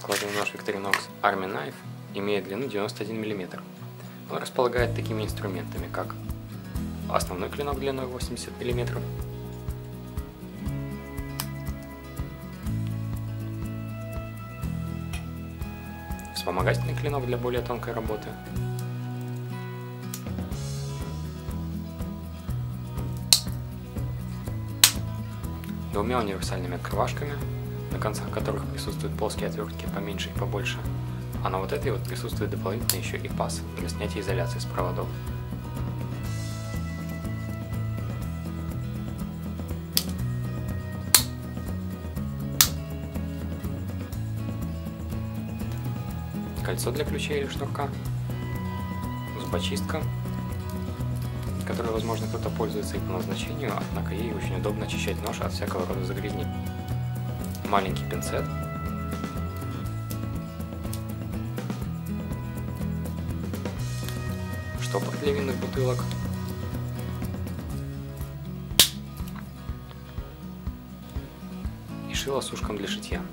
складной нож Victorinox Army Knife имеет длину 91 мм. Он располагает такими инструментами, как основной клинок длиной 80 мм, вспомогательный клинок для более тонкой работы, двумя универсальными открывашками, на концах которых присутствуют плоские отвертки поменьше и побольше, а на вот этой вот присутствует дополнительно еще и паз для снятия изоляции с проводов. Кольцо для ключей или шнурка, зубочистка, которой, возможно, кто-то пользуется и по назначению, однако ей очень удобно очищать нож от всякого рода загрязнений. Маленький пинцет, штопор для винных бутылок, и шило с ушком для шитья.